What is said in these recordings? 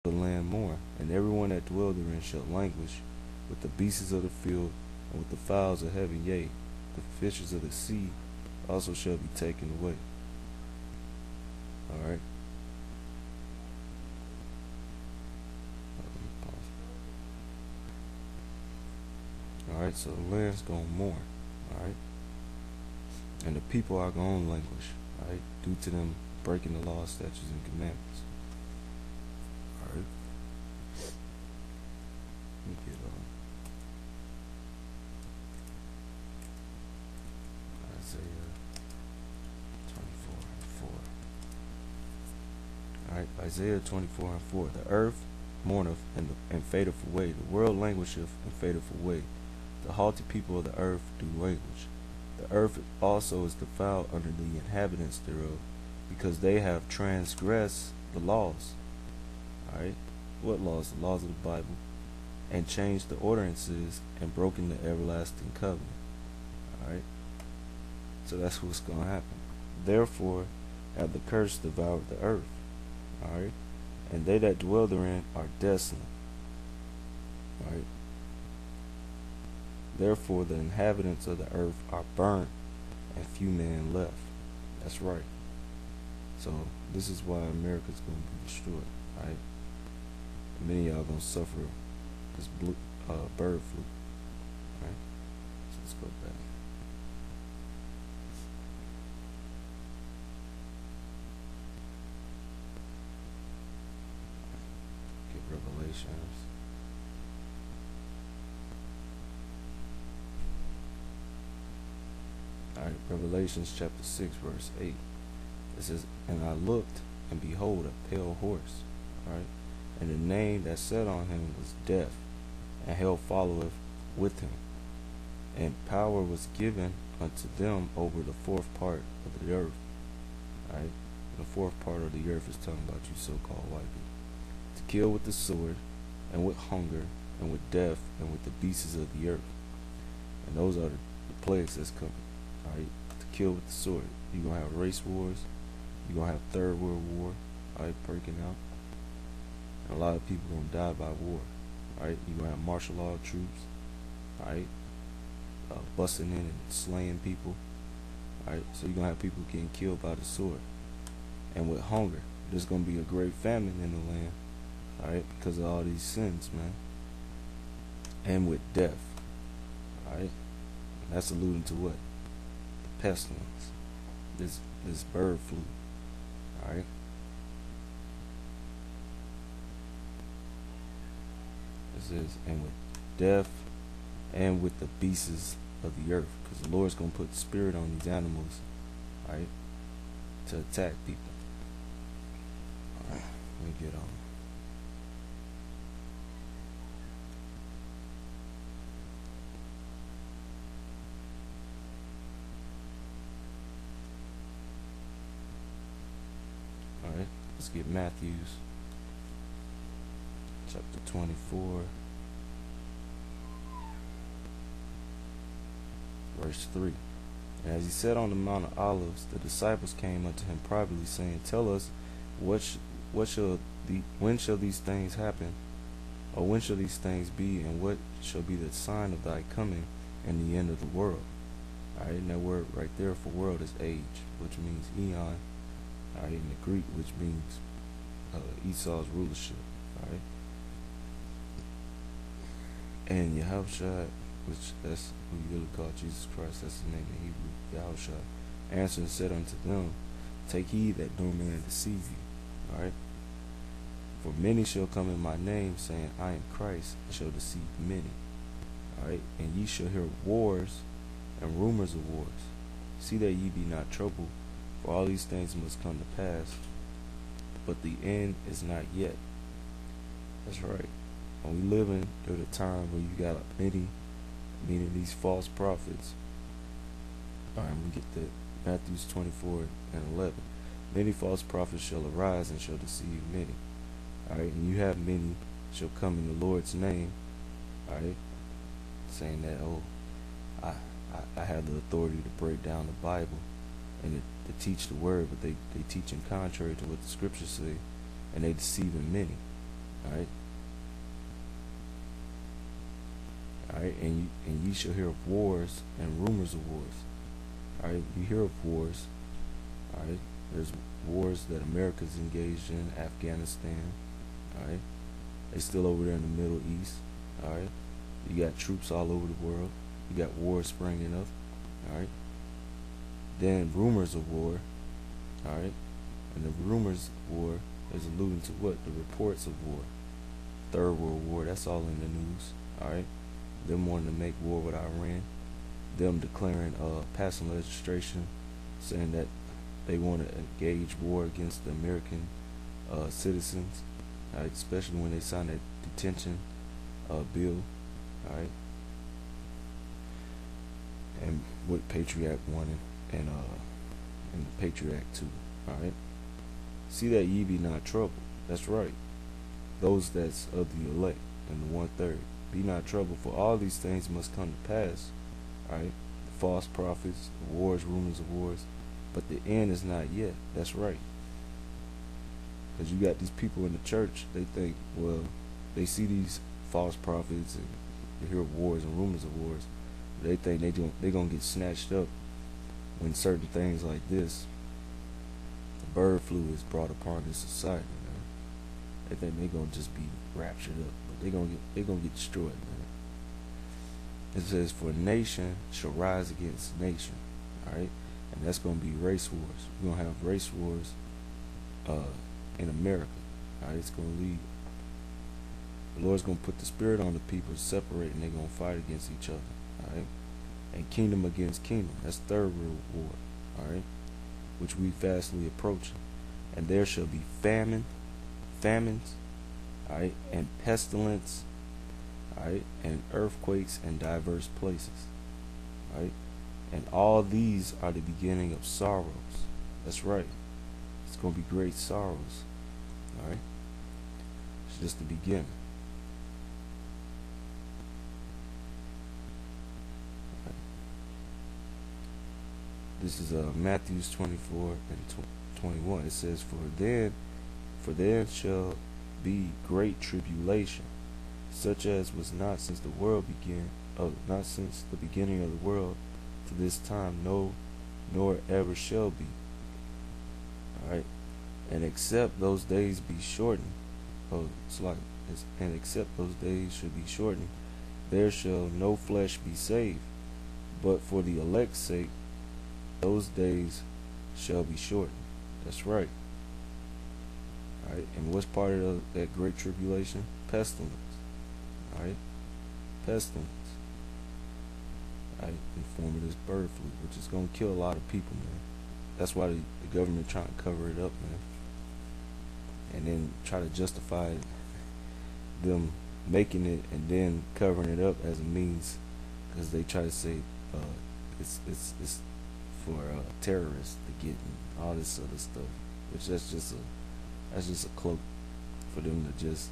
the land mourn, and everyone that dwell therein shall languish with the beasts of the field, and with the fowls of heaven, yea, the fishes of the sea also shall be taken away. Alright. Alright, so the land's gonna mourn. Alright. And the people are gonna languish, right, due to them breaking the law, statutes, and commandments. Alright. Let me get Isaiah 24:4. Alright, Isaiah 24:4. The earth mourneth and fadeth away. The world languisheth and fadeth away. The haughty people of the earth do languish. The earth also is defiled under the inhabitants thereof, because they have transgressed the laws. Alright? What laws? The laws of the Bible. And changed the ordinances and broken the everlasting covenant. Alright? So that's what's going to happen. Therefore hath the curse devoured the earth. Alright? And they that dwell therein are desolate. Alright? Therefore the inhabitants of the earth are burnt, and few men left. That's right. So this is why America's going to be destroyed. Right? Many of y'all going to suffer this bird flu. Right? So let's go back. Get Revelations. Alright, Revelations chapter 6, verse 8. It says, And I looked, and behold, a pale horse. Right? And the name that sat on him was Death, and hell followeth with him. And power was given unto them over the fourth part of the earth. Right? The fourth part of the earth is talking about you so-called white people. To kill with the sword, and with hunger, and with death, and with the beasts of the earth. And those are the plagues that's coming. Alright, to kill with the sword. You're going to have race wars. You're going to have Third World War, alright, breaking out. And a lot of people going to die by war. Alright, you're going to have martial law troops, alright, busting in and slaying people. Alright, so you're going to have people getting killed by the sword. And with hunger, there's going to be a great famine in the land, alright, because of all these sins, man. And with death, alright, that's alluding to what? Pestilence, this bird flu. Alright. It says, and with death and with the beasts of the earth, because the Lord's gonna put spirit on these animals, alright, to attack people. Alright, let me get on. Alright, let's get Matthew's chapter 24, verse 3. And as he sat on the Mount of Olives, the disciples came unto him privately, saying, Tell us, when shall these things happen? Or when shall these things be? And what shall be the sign of thy coming and the end of the world? Alright, and that word right there for world is age, which means eon. Alright, in the Greek, which means Esau's rulership. Alright, and Yahushua, which that's who you really call Jesus Christ, that's the name in Hebrew, Yahushua, answered and said unto them, Take heed that no man deceive you. Alright, for many shall come in my name, saying, I am Christ, and shall deceive many. Alright, and ye shall hear wars and rumors of wars. See that ye be not troubled, for all these things must come to pass, but the end is not yet. That's right. And we living through the time where you got many, meaning these false prophets. Alright, we get that Matthews 24 and 11. Many false prophets shall arise and shall deceive many. Alright, and you have many shall come in the Lord's name. Alright, saying that, oh, I have the authority to break down the Bible and to teach the word, but they teach in contrary to what the scriptures say, and they deceiving many. All right. All right. And ye shall hear of wars and rumors of wars. All right. You hear of wars. All right. There's wars that America's engaged in, Afghanistan. All right. They still over there in the Middle East. All right. You got troops all over the world. You got wars springing up. All right. Then rumors of war. All right. And the rumors of war is alluding to what? The reports of war. Third World War. That's all in the news. All right. Them wanting to make war with Iran. Them declaring, passing legislation saying that they want to engage war against the American citizens. All right. Especially when they sign that detention bill. All right. And with Patriot Act 1 and the Patriot Act 2. All right. See that ye be not troubled. That's right. Those that's of the elect and the 1/3. Be not troubled, for all these things must come to pass. All right. The false prophets, the wars, rumors of wars, but the end is not yet. That's right. Because you got these people in the church. They think, well, they see these false prophets and they hear wars and rumors of wars. They think they gonna get snatched up when certain things like this, the bird flu, is brought upon this society. Man. They think they gonna just be raptured up, but they gonna get destroyed. Man. It says, "For nation shall rise against nation." All right, and that's gonna be race wars. We're gonna have race wars in America. All right, it's gonna lead. The Lord's gonna put the spirit on the people, separate, and they're gonna fight against each other. All right, and kingdom against kingdom. That's third world war. All right, which we fastly approaching. And there shall be famines. All right, and pestilence. All right, and earthquakes in diverse places. All right, and all these are the beginning of sorrows. That's right. It's gonna be great sorrows. All right, it's just the beginning. This is Matthew 24 and 21. It says, For then shall be great tribulation, such as was not since the world began, not since the beginning of the world to this time, no, nor ever shall be. All right, and except those days be shortened, and except those days should be shortened, there shall no flesh be saved, but for the elect's sake those days shall be shortened. That's right. Alright, and what's part of that great tribulation? Pestilence. Alright, pestilence. Alright, in the form of this bird flu, which is going to kill a lot of people, man. That's why the government trying to cover it up, man. And then try to justify them making it and then covering it up as a means, because they try to say it's for terrorists to get and all this other stuff, which that's just a cloak for them to just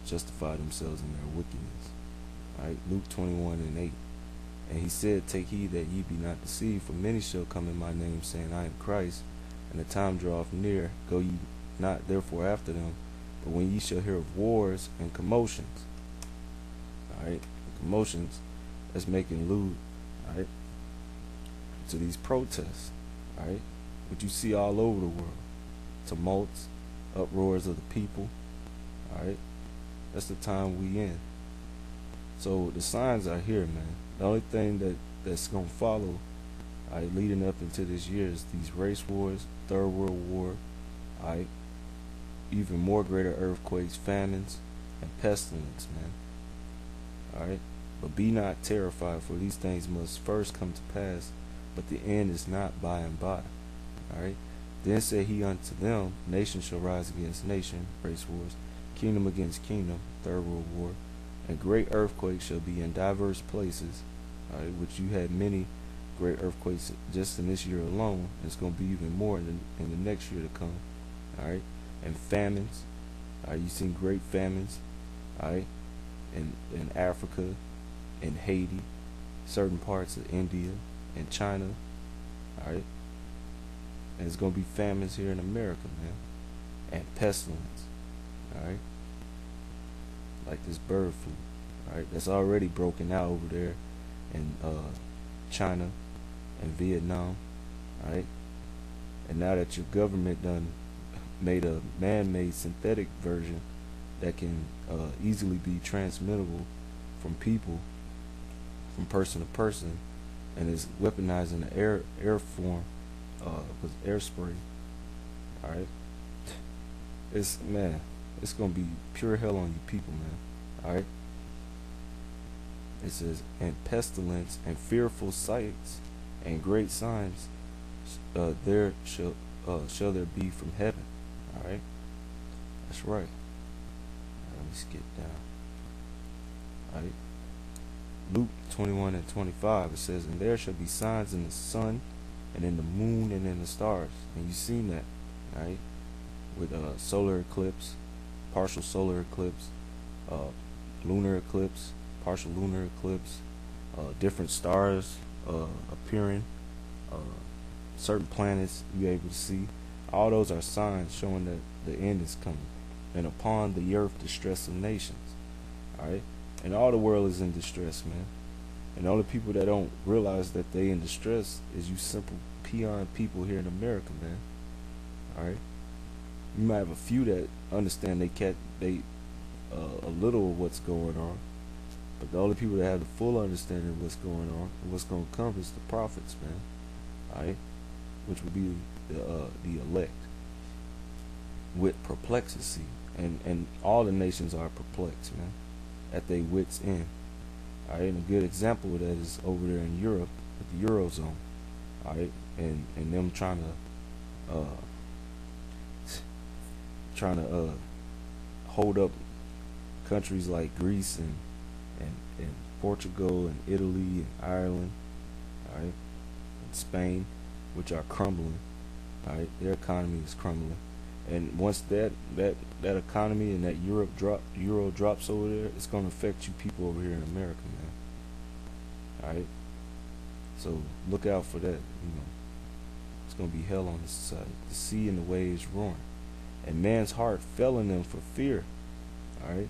justify themselves in their wickedness. All right, Luke 21:8, and he said, Take heed that ye be not deceived, for many shall come in my name, saying, I am Christ, and the time draweth near. Go ye not therefore after them. But when ye shall hear of wars and commotions, all right, commotions, that's making allude, all right, to these protests, all right, which you see all over the world, tumults, uproars of the people, all right. That's the time we in. So the signs are here, man. The only thing that's gonna follow, all right, leading up into this year is these race wars, Third World War, all right, even more greater earthquakes, famines, and pestilence, man. All right, but be not terrified, for these things must first come to pass, but the end is not by and by. All right. Then said he unto them, Nation shall rise against nation, race wars, kingdom against kingdom, Third World War, and great earthquakes shall be in diverse places. All right, which you had many great earthquakes just in this year alone. And it's going to be even more in the next year to come. All right, and famines. All right, you've seen great famines. All right, in Africa, in Haiti, certain parts of India, and China. All right, and it's going to be famines here in America, man, and pestilence. All right, like this bird flu, right? That's already broken out over there in China and Vietnam, right? And now that your government done made a man-made synthetic version that can easily be transmittable from people, from person to person, and is weaponizing the air form with air spray. All right, it's gonna be pure hell on you people, man. All right. It says, and pestilence and fearful sights and great signs there shall there be from heaven. All right, that's right. Let me skip down. All right, Luke 21 and 25. It says, and there shall be signs in the sun and in the moon and in the stars. And you've seen that, right? With solar eclipse, partial solar eclipse, lunar eclipse, partial lunar eclipse, different stars appearing, certain planets you're able to see. All those are signs showing that the end is coming. And upon the earth distress of nations. Alright? And all the world is in distress, man. And the only people that don't realize that they in distress is you simple peon people here in America, man. Alright? You might have a few that understand a little of what's going on. But the only people that have the full understanding of what's going on and what's going to come is the prophets, man. Alright? Which would be the elect. With perplexity. And all the nations are perplexed, man. At their wits' end. Alright? And a good example of that is over there in Europe, with the Eurozone. Alright? And them trying to hold up countries like Greece and Portugal and Italy and Ireland, all right, and Spain, which are crumbling. All right, their economy is crumbling, and once that economy and that euro drops over there, it's going to affect you people over here in America, man. All right, so look out for that. You know, it's going to be hell on this side. The sea and the waves roaring, and man's heart fell in them for fear. All right.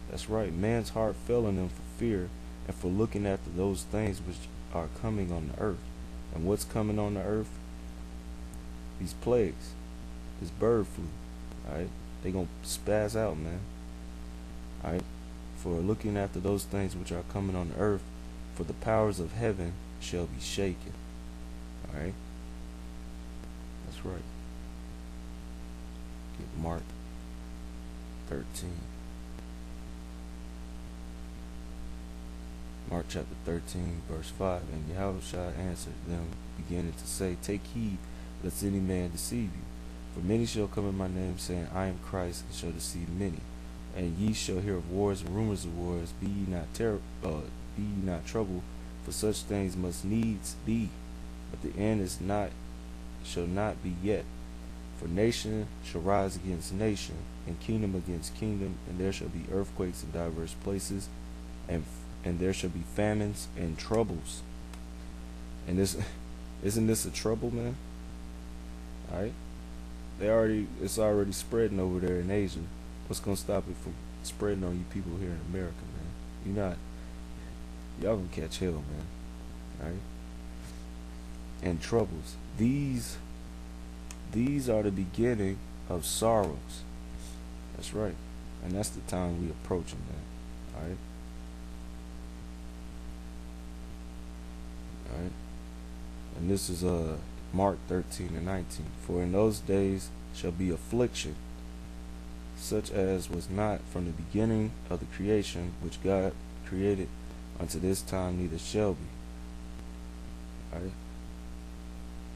That's right. Man's heart fell in them for fear and for looking after those things which are coming on the earth. And what's coming on the earth? These plagues. This bird flu. Alright? They gonna spaz out, man. Alright? For looking after those things which are coming on the earth, for the powers of heaven shall be shaken. Alright? That's right. Get Mark 13. Mark chapter 13, verse 5. And Yahushua answered them, beginning to say, take heed, lest any man deceive you. For many shall come in my name, saying, I am Christ, and shall deceive many. And ye shall hear of wars and rumors of wars. Be ye not troubled, for such things must needs be. But the end shall not be yet. For nation shall rise against nation, and kingdom against kingdom, and there shall be earthquakes in diverse places, and there shall be famines and troubles. And isn't this a trouble, man? Alright? It's already spreading over there in Asia. What's gonna stop it from spreading on you people here in America, man? Y'all gonna catch hell, man. Alright? And troubles. These are the beginning of sorrows. That's right. And that's the time we approaching, man. Alright? Alright? And this is Mark 13 and 19. For in those days shall be affliction, such as was not from the beginning of the creation which God created unto this time, neither shall be. Alright?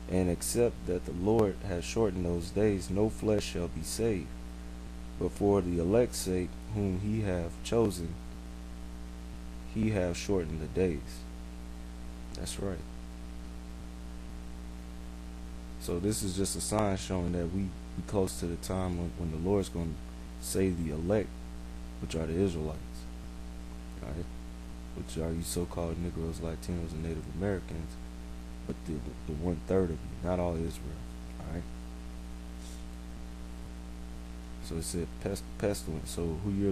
And except that the Lord has shortened those days, no flesh shall be saved. But for the elect's sake, whom he hath chosen, he hath shortened the days. That's right. So this is just a sign showing that we close to the time when the Lord's going to save the elect, which are the Israelites. Alright? Which are you so-called Negroes, Latinos, and Native Americans, but the 1/3 of you, not all Israel. Alright? So it said pestilence. So who you're